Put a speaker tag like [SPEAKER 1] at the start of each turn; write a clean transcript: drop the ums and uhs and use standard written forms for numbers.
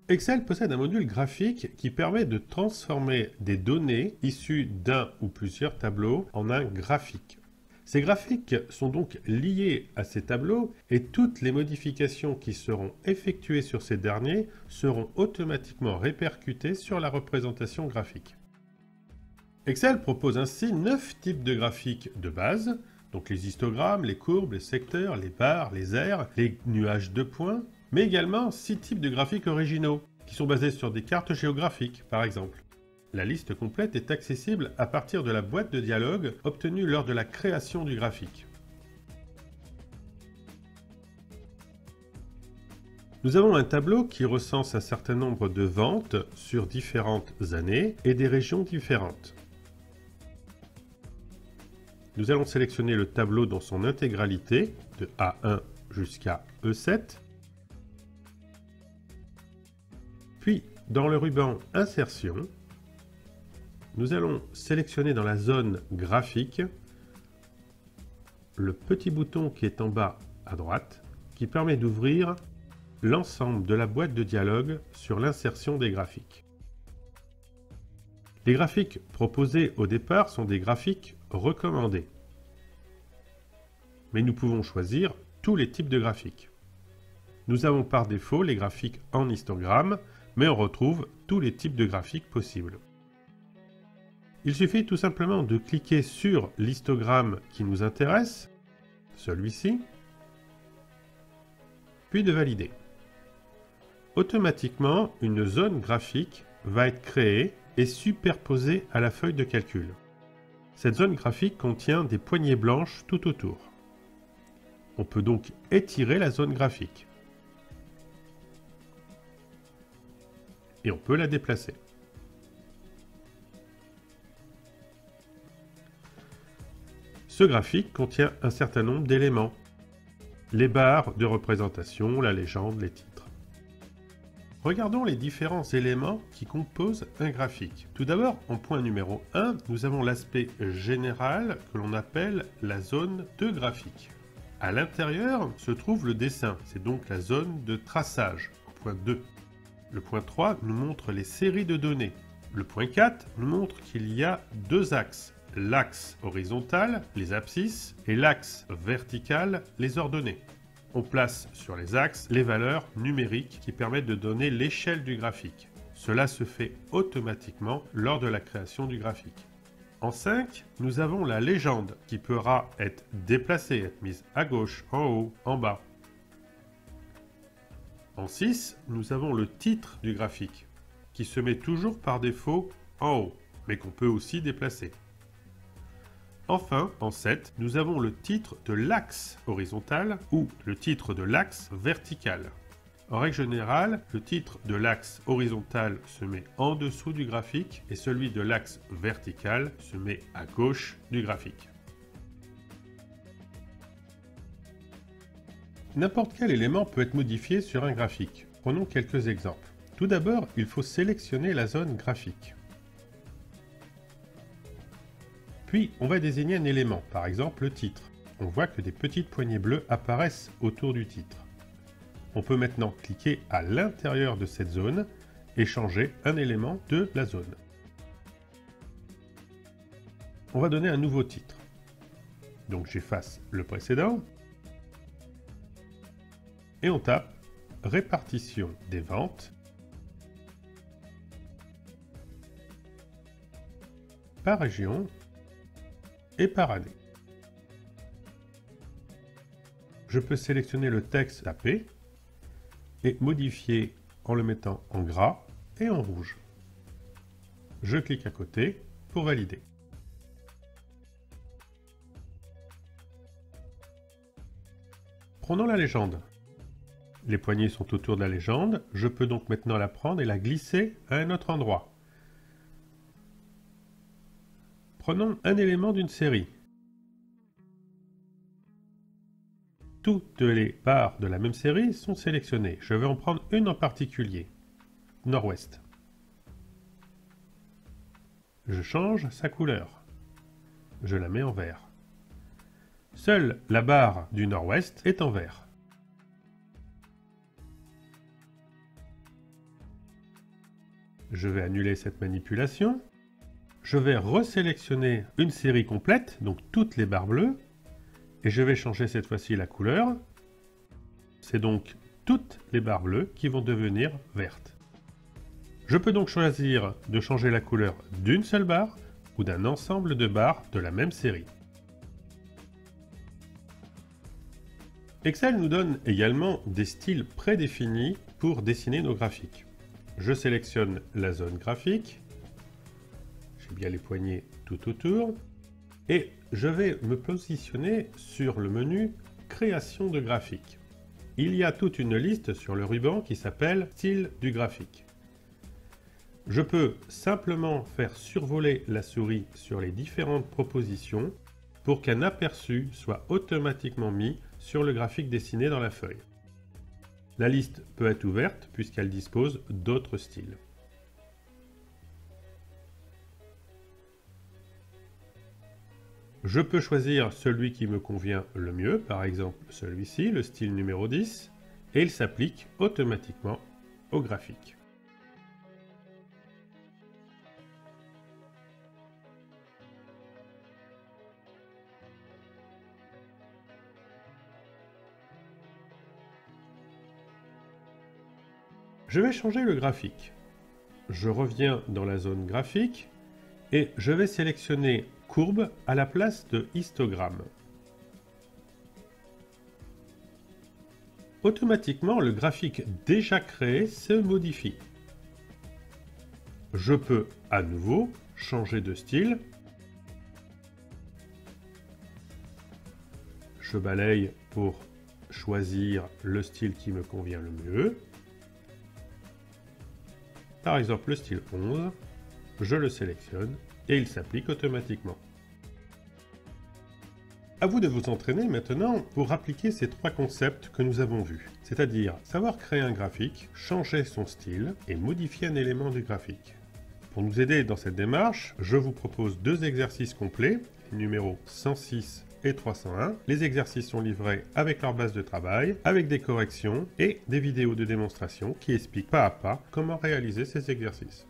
[SPEAKER 1] Excel possède un module graphique qui permet de transformer des données issues d'un ou plusieurs tableaux en un graphique. Ces graphiques sont donc liés à ces tableaux et toutes les modifications qui seront effectuées sur ces derniers seront automatiquement répercutées sur la représentation graphique. Excel propose ainsi 9 types de graphiques de base, donc les histogrammes, les courbes, les secteurs, les barres, les aires, les nuages de points, mais également 6 types de graphiques originaux, qui sont basés sur des cartes géographiques, par exemple. La liste complète est accessible à partir de la boîte de dialogue obtenue lors de la création du graphique. Nous avons un tableau qui recense un certain nombre de ventes sur différentes années et des régions différentes. Nous allons sélectionner le tableau dans son intégralité, de A1 jusqu'à E7. Puis, dans le ruban Insertion, nous allons sélectionner dans la zone graphique le petit bouton qui est en bas à droite, qui permet d'ouvrir l'ensemble de la boîte de dialogue sur l'insertion des graphiques. Les graphiques proposés au départ sont des graphiques recommandés. Mais nous pouvons choisir tous les types de graphiques. Nous avons par défaut les graphiques en histogramme, mais on retrouve tous les types de graphiques possibles. Il suffit tout simplement de cliquer sur l'histogramme qui nous intéresse, celui-ci, puis de valider. Automatiquement, une zone graphique va être créée et superposée à la feuille de calcul. Cette zone graphique contient des poignées blanches tout autour. On peut donc étirer la zone graphique. Et on peut la déplacer. Ce graphique contient un certain nombre d'éléments. Les barres de représentation, la légende, les titres. Regardons les différents éléments qui composent un graphique. Tout d'abord, en point numéro 1, nous avons l'aspect général que l'on appelle la zone de graphique. À l'intérieur se trouve le dessin, c'est donc la zone de traçage, au point 2. Le point 3 nous montre les séries de données. Le point 4 nous montre qu'il y a deux axes. L'axe horizontal, les abscisses, et l'axe vertical, les ordonnées. On place sur les axes les valeurs numériques qui permettent de donner l'échelle du graphique. Cela se fait automatiquement lors de la création du graphique. En 5, nous avons la légende qui pourra être déplacée, être mise à gauche, en haut, en bas. En 6, nous avons le titre du graphique qui se met toujours par défaut en haut, mais qu'on peut aussi déplacer. Enfin, en 7, nous avons le titre de l'axe horizontal ou le titre de l'axe vertical. En règle générale, le titre de l'axe horizontal se met en dessous du graphique et celui de l'axe vertical se met à gauche du graphique. N'importe quel élément peut être modifié sur un graphique. Prenons quelques exemples. Tout d'abord, il faut sélectionner la zone graphique. Puis, on va désigner un élément, par exemple le titre. On voit que des petites poignées bleues apparaissent autour du titre. On peut maintenant cliquer à l'intérieur de cette zone et changer un élément de la zone. On va donner un nouveau titre. Donc j'efface le précédent. Et on tape répartition des ventes par région et par année. Je peux sélectionner le texte tapé et modifier en le mettant en gras et en rouge. Je clique à côté pour valider. Prenons la légende. Les poignées sont autour de la légende, je peux donc maintenant la prendre et la glisser à un autre endroit. Prenons un élément d'une série. Toutes les barres de la même série sont sélectionnées. Je vais en prendre une en particulier, Nord-Ouest. Je change sa couleur. Je la mets en vert. Seule la barre du Nord-Ouest est en vert. Je vais annuler cette manipulation. Je vais resélectionner une série complète, donc toutes les barres bleues, et je vais changer cette fois-ci la couleur. C'est donc toutes les barres bleues qui vont devenir vertes. Je peux donc choisir de changer la couleur d'une seule barre ou d'un ensemble de barres de la même série. Excel nous donne également des styles prédéfinis pour dessiner nos graphiques. Je sélectionne la zone graphique, j'ai bien les poignées tout autour, et je vais me positionner sur le menu Création de graphique. Il y a toute une liste sur le ruban qui s'appelle Style du graphique. Je peux simplement faire survoler la souris sur les différentes propositions pour qu'un aperçu soit automatiquement mis sur le graphique dessiné dans la feuille. La liste peut être ouverte puisqu'elle dispose d'autres styles. Je peux choisir celui qui me convient le mieux, par exemple celui-ci, le style numéro 10, et il s'applique automatiquement au graphique. Je vais changer le graphique. Je reviens dans la zone graphique et je vais sélectionner courbe à la place de histogramme. Automatiquement, le graphique déjà créé se modifie. Je peux à nouveau changer de style. Je balaye pour choisir le style qui me convient le mieux. Par exemple le style 11, je le sélectionne et il s'applique automatiquement. À vous de vous entraîner maintenant pour appliquer ces trois concepts que nous avons vus, c'est-à-dire savoir créer un graphique, changer son style et modifier un élément du graphique. Pour nous aider dans cette démarche, je vous propose deux exercices complets, les numéros 106 et 301. Les exercices sont livrés avec leur base de travail, avec des corrections et des vidéos de démonstration qui expliquent pas à pas comment réaliser ces exercices.